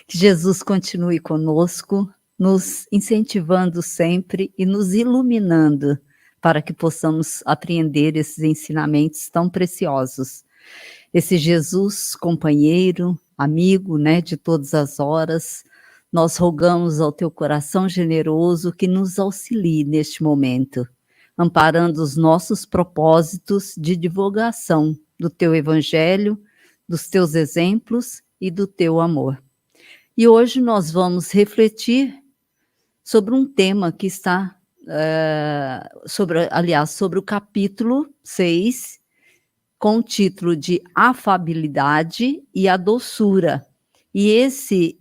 Que Jesus continue conosco, nos incentivando sempre e nos iluminando para que possamos apreender esses ensinamentos tão preciosos. Esse Jesus companheiro, amigo, né, de todas as horas, nós rogamos ao teu coração generoso que nos auxilie neste momento, amparando os nossos propósitos de divulgação do teu evangelho, dos teus exemplos e do teu amor. E hoje nós vamos refletir sobre um tema que está, sobre o capítulo 6, com o título de Afabilidade e a Doçura. E esse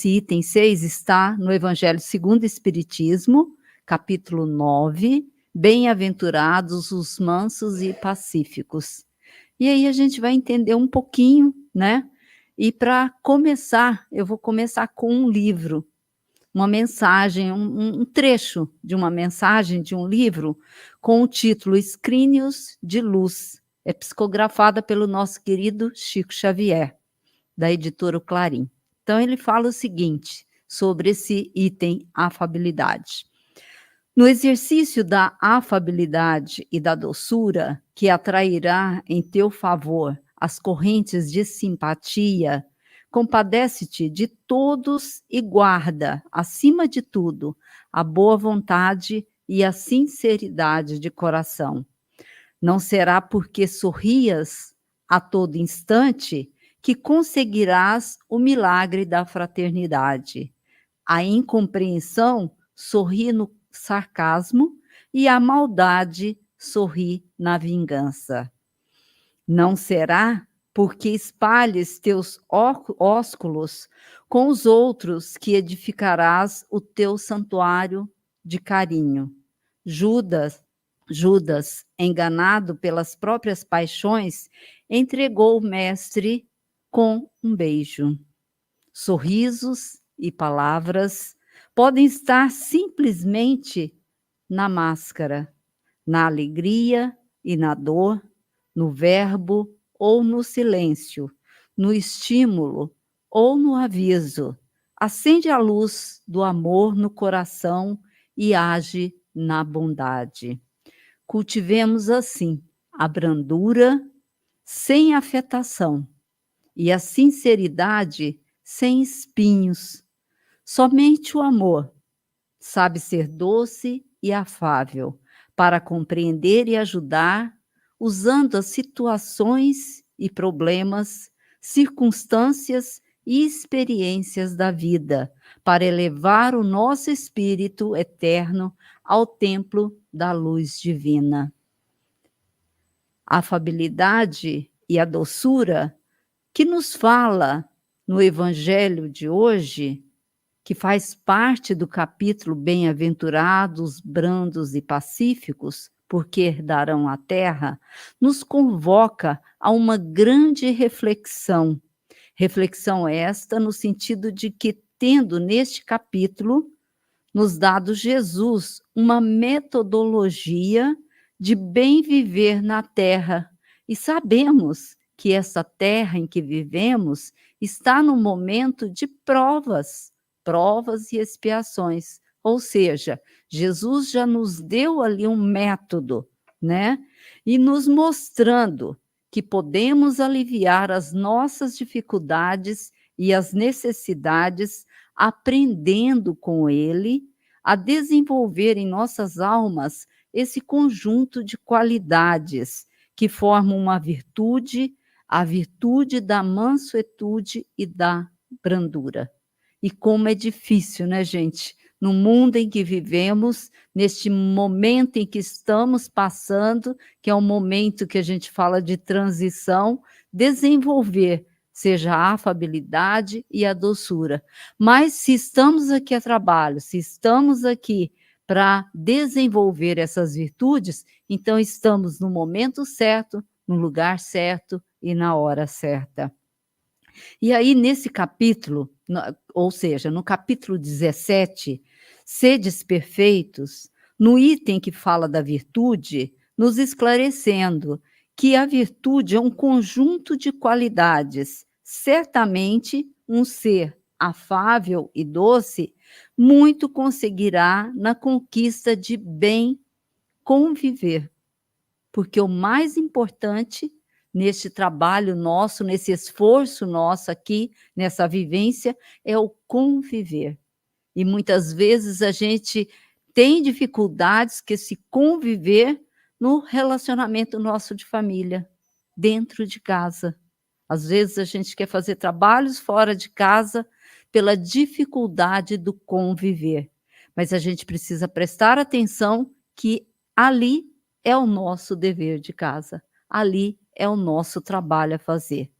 item 6 está no Evangelho segundo o Espiritismo, capítulo 9, Bem-aventurados os mansos e pacíficos. E aí a gente vai entender um pouquinho, né? E para começar, eu vou começar com um livro, uma mensagem, um trecho de uma mensagem de um livro com o título Escrínios de Luz. É psicografada pelo nosso querido Chico Xavier, da editora Clarim. Então ele fala o seguinte sobre esse item afabilidade. No exercício da afabilidade e da doçura, que atrairá em teu favor as correntes de simpatia, compadece-te de todos e guarda, acima de tudo, a boa vontade e a sinceridade de coração. Não será porque sorrias a todo instante que conseguirás o milagre da fraternidade. A incompreensão sorri no sarcasmo e a maldade sorri na vingança. Não será porque espalhes teus ósculos com os outros que edificarás o teu santuário de carinho. Judas, enganado pelas próprias paixões, entregou o mestre com um beijo. Sorrisos e palavras podem estar simplesmente na máscara, na alegria e na dor, no verbo ou no silêncio, no estímulo ou no aviso. Acende a luz do amor no coração e age na bondade. Cultivemos assim a brandura sem afetação e a sinceridade sem espinhos. Somente o amor sabe ser doce e afável para compreender e ajudar, usando as situações e problemas, circunstâncias e experiências da vida para elevar o nosso espírito eterno ao templo da luz divina. A afabilidade e a doçura que nos fala no Evangelho de hoje, que faz parte do capítulo Bem-aventurados, brandos e pacíficos, porque herdarão a terra, nos convoca a uma grande reflexão. Reflexão esta no sentido de que, tendo neste capítulo, nos dado Jesus uma metodologia de bem viver na terra. E sabemos que essa terra em que vivemos está num momento de provas e expiações. Ou seja, Jesus já nos deu ali um método, né? E nos mostrando que podemos aliviar as nossas dificuldades e as necessidades aprendendo com ele a desenvolver em nossas almas esse conjunto de qualidades que formam uma virtude, a virtude da mansuetude e da brandura. E como é difícil, né, gente? No mundo em que vivemos, neste momento em que estamos passando, que é um momento que a gente fala de transição, desenvolver seja a afabilidade e a doçura. Mas se estamos aqui a trabalho, se estamos aqui para desenvolver essas virtudes, então estamos no momento certo, no lugar certo e na hora certa. E aí, nesse capítulo, ou seja, no capítulo 17, Sedes perfeitos, no item que fala da virtude, nos esclarecendo que a virtude é um conjunto de qualidades, certamente um ser afável e doce, muito conseguirá na conquista de bem conviver. Porque o mais importante neste trabalho nosso, nesse esforço nosso aqui, nessa vivência, é o conviver. E muitas vezes a gente tem dificuldades que se conviver no relacionamento nosso de família, dentro de casa. Às vezes a gente quer fazer trabalhos fora de casa pela dificuldade do conviver, mas a gente precisa prestar atenção que ali é o nosso dever de casa, ali é o nosso trabalho a fazer.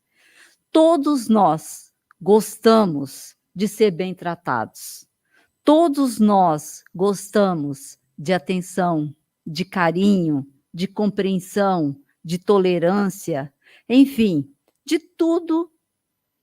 Todos nós gostamos de ser bem tratados. Todos nós gostamos de atenção, de carinho, de compreensão, de tolerância, enfim, de tudo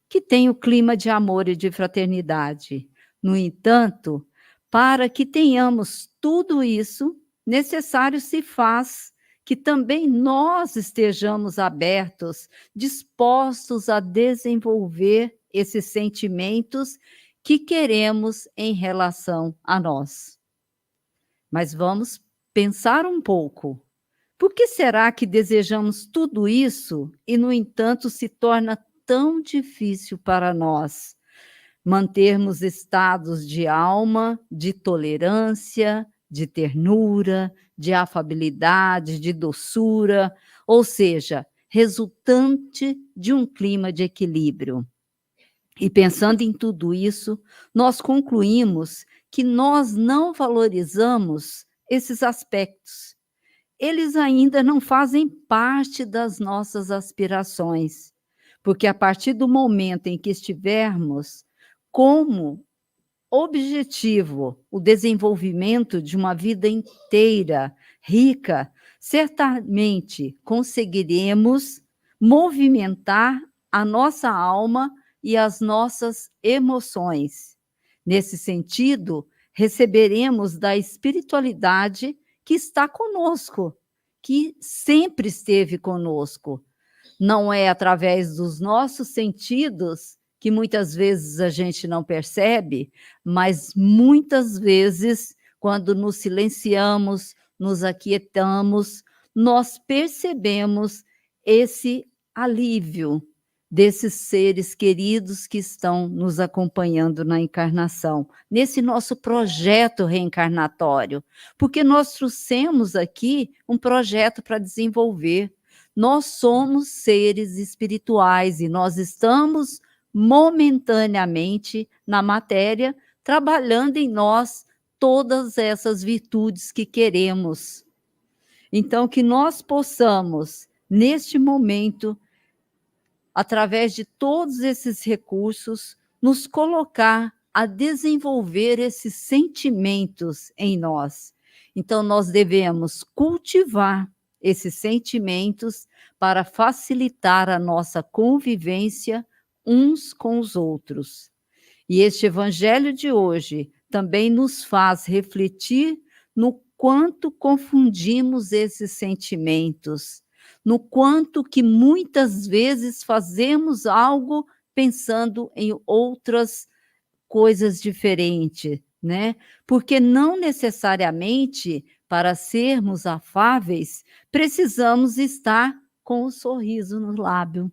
que tem o clima de amor e de fraternidade. No entanto, para que tenhamos tudo isso, necessário se faz que também nós estejamos abertos, dispostos a desenvolver esses sentimentos que queremos em relação a nós. Mas vamos pensar um pouco. Por que será que desejamos tudo isso e, no entanto, se torna tão difícil para nós mantermos estados de alma, de tolerância, de ternura, de afabilidade, de doçura, ou seja, resultante de um clima de equilíbrio? E pensando em tudo isso, nós concluímos que nós não valorizamos esses aspectos. Eles ainda não fazem parte das nossas aspirações, porque a partir do momento em que estivermos como objetivo o desenvolvimento de uma vida inteira, rica, certamente conseguiremos movimentar a nossa alma e as nossas emoções. Nesse sentido, receberemos da espiritualidade que está conosco, que sempre esteve conosco. Não é através dos nossos sentidos, que muitas vezes a gente não percebe, mas muitas vezes, quando nos silenciamos, nos aquietamos, nós percebemos esse alívio desses seres queridos que estão nos acompanhando na encarnação, nesse nosso projeto reencarnatório, porque nós trouxemos aqui um projeto para desenvolver. Nós somos seres espirituais e nós estamos momentaneamente na matéria, trabalhando em nós todas essas virtudes que queremos. Então, que nós possamos, neste momento, através de todos esses recursos, nos colocar a desenvolver esses sentimentos em nós. Então, nós devemos cultivar esses sentimentos para facilitar a nossa convivência uns com os outros. E este evangelho de hoje também nos faz refletir no quanto confundimos esses sentimentos, no quanto que muitas vezes fazemos algo pensando em outras coisas diferentes, né? Porque não necessariamente para sermos afáveis precisamos estar com o sorriso no lábio.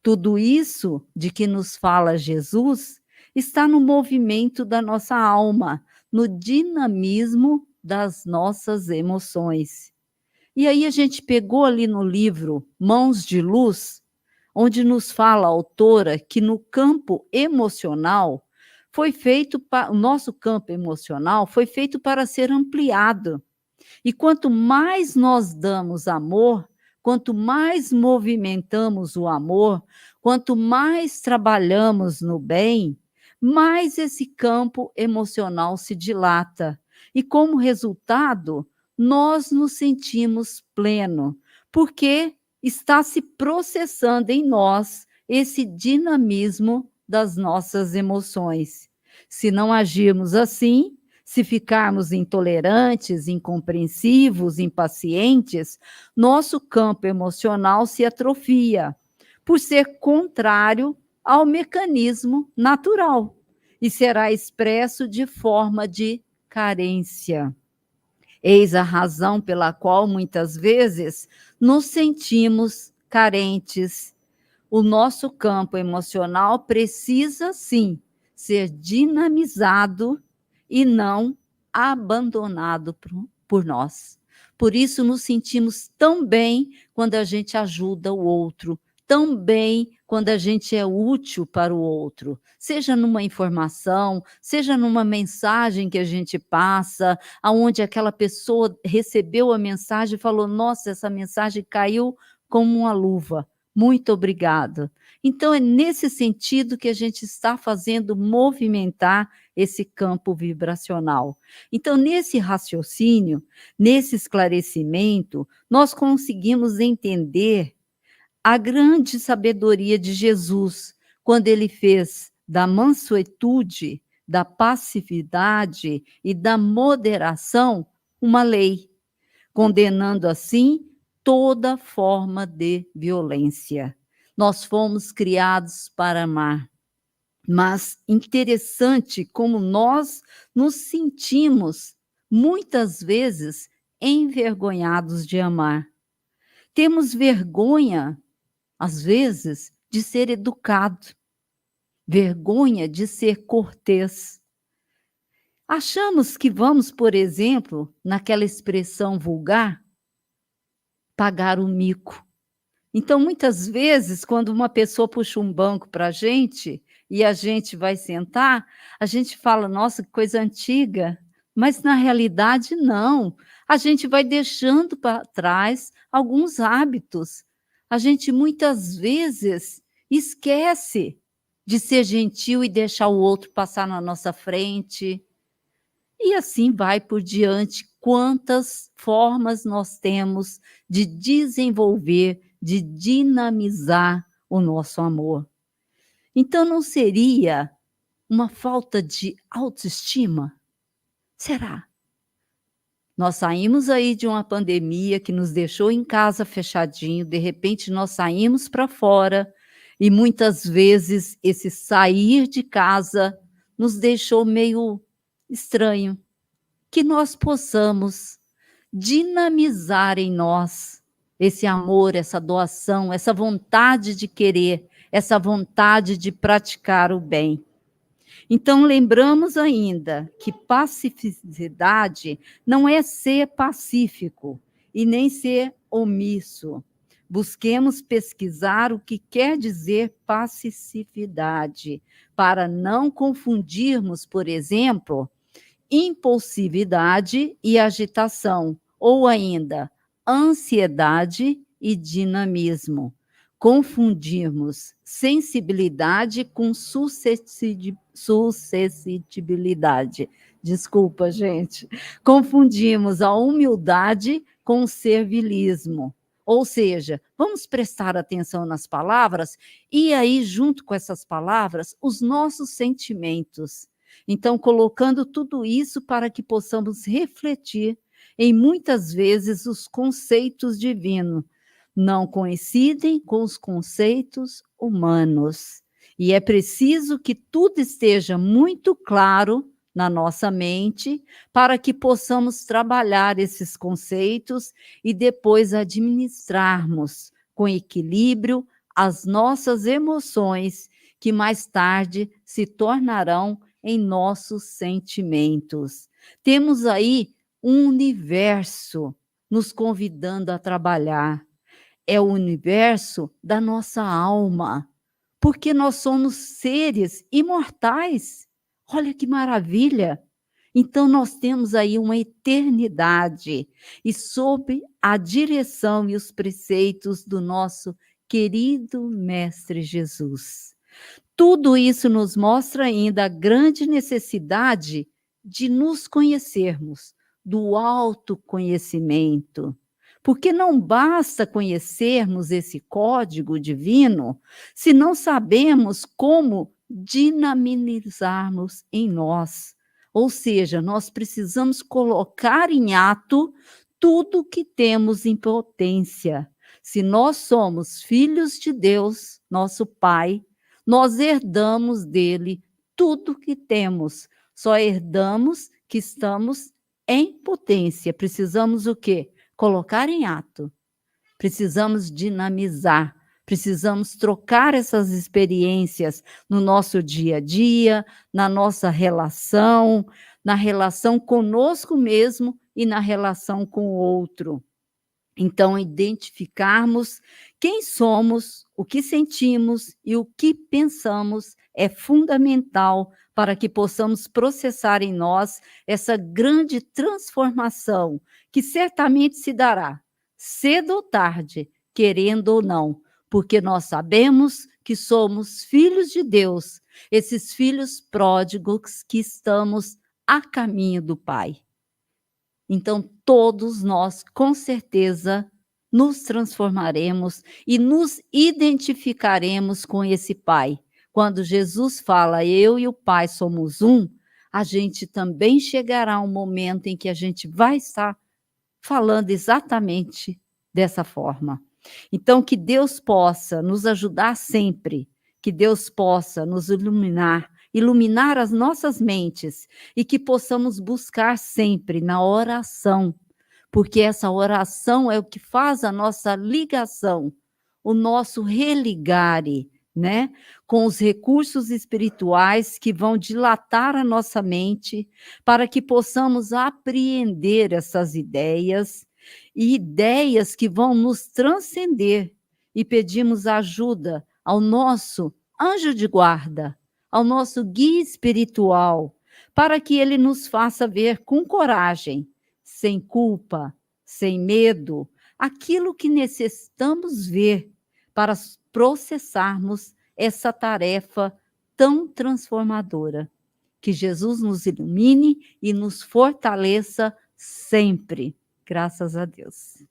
Tudo isso de que nos fala Jesus está no movimento da nossa alma, no dinamismo das nossas emoções. E aí a gente pegou ali no livro Mãos de Luz, onde nos fala a autora que no campo emocional foi feito o nosso campo emocional foi feito para ser ampliado. E quanto mais nós damos amor, quanto mais movimentamos o amor, quanto mais trabalhamos no bem, mais esse campo emocional se dilata. E como resultado, nós nos sentimos pleno, porque está se processando em nós esse dinamismo das nossas emoções. Se não agirmos assim, se ficarmos intolerantes, incompreensivos, impacientes, nosso campo emocional se atrofia, por ser contrário ao mecanismo natural e será expresso de forma de carência. Eis a razão pela qual muitas vezes nos sentimos carentes. O nosso campo emocional precisa, sim, ser dinamizado e não abandonado por nós. Por isso, nos sentimos tão bem quando a gente ajuda o outro, tão bem quando a gente é útil para o outro, seja numa informação, seja numa mensagem que a gente passa, aonde aquela pessoa recebeu a mensagem e falou: "Nossa, essa mensagem caiu como uma luva. Muito obrigado". Então é nesse sentido que a gente está fazendo movimentar esse campo vibracional. Então, nesse raciocínio, nesse esclarecimento, nós conseguimos entender a grande sabedoria de Jesus, quando ele fez da mansuetude, da passividade e da moderação uma lei, condenando assim toda forma de violência. Nós fomos criados para amar, mas interessante como nós nos sentimos muitas vezes envergonhados de amar. Temos vergonha, às vezes, de ser educado, vergonha de ser cortês. Achamos que vamos, por exemplo, naquela expressão vulgar, pagar o mico. Então, muitas vezes, quando uma pessoa puxa um banco para a gente e a gente vai sentar, a gente fala: "Nossa, que coisa antiga", mas na realidade não. A gente vai deixando para trás alguns hábitos. A gente muitas vezes esquece de ser gentil e deixar o outro passar na nossa frente. E assim vai por diante, quantas formas nós temos de desenvolver, de dinamizar o nosso amor. Então não seria uma falta de autoestima? Será? Nós saímos aí de uma pandemia que nos deixou em casa fechadinho, de repente nós saímos para fora e muitas vezes esse sair de casa nos deixou meio estranho. Que nós possamos dinamizar em nós esse amor, essa doação, essa vontade de querer, essa vontade de praticar o bem. Então, lembramos ainda que pacificidade não é ser pacífico e nem ser omisso. Busquemos pesquisar o que quer dizer pacificidade, para não confundirmos, por exemplo, impulsividade e agitação, ou ainda ansiedade e dinamismo. Confundirmos sensibilidade com suscetibilidade. Desculpa, gente. Confundimos a humildade com o servilismo. Ou seja, vamos prestar atenção nas palavras e aí, junto com essas palavras, os nossos sentimentos. Então, colocando tudo isso para que possamos refletir em muitas vezes os conceitos divinos não coincidem com os conceitos humanos. E é preciso que tudo esteja muito claro na nossa mente para que possamos trabalhar esses conceitos e depois administrarmos com equilíbrio as nossas emoções, que mais tarde se tornarão em nossos sentimentos. Temos aí um universo nos convidando a trabalhar. É o universo da nossa alma, porque nós somos seres imortais. Olha que maravilha! Então, nós temos aí uma eternidade, e sob a direção e os preceitos do nosso querido Mestre Jesus. Tudo isso nos mostra ainda a grande necessidade de nos conhecermos, do autoconhecimento. Porque não basta conhecermos esse código divino se não sabemos como dinamizarmos em nós. Ou seja, nós precisamos colocar em ato tudo que temos em potência. Se nós somos filhos de Deus, nosso Pai, nós herdamos dele tudo que temos. Só herdamos que estamos em potência. Precisamos o quê? Colocar em ato. Precisamos dinamizar. Precisamos trocar essas experiências no nosso dia a dia, na nossa relação, na relação conosco mesmo e na relação com o outro. Então, identificarmos quem somos, o que sentimos e o que pensamos é fundamental para que possamos processar em nós essa grande transformação, que certamente se dará, cedo ou tarde, querendo ou não, porque nós sabemos que somos filhos de Deus, esses filhos pródigos que estamos a caminho do Pai. Então, todos nós, com certeza, nos transformaremos e nos identificaremos com esse Pai. Quando Jesus fala, eu e o Pai somos um, a gente também chegará um momento em que a gente vai estar falando exatamente dessa forma. Então, que Deus possa nos ajudar sempre, que Deus possa nos iluminar as nossas mentes e que possamos buscar sempre na oração, porque essa oração é o que faz a nossa ligação, o nosso religare, né, com os recursos espirituais que vão dilatar a nossa mente para que possamos apreender essas ideias e ideias que vão nos transcender e pedimos ajuda ao nosso anjo de guarda, ao nosso guia espiritual, para que ele nos faça ver com coragem, sem culpa, sem medo, aquilo que necessitamos ver para processarmos essa tarefa tão transformadora. Que Jesus nos ilumine e nos fortaleça sempre. Graças a Deus.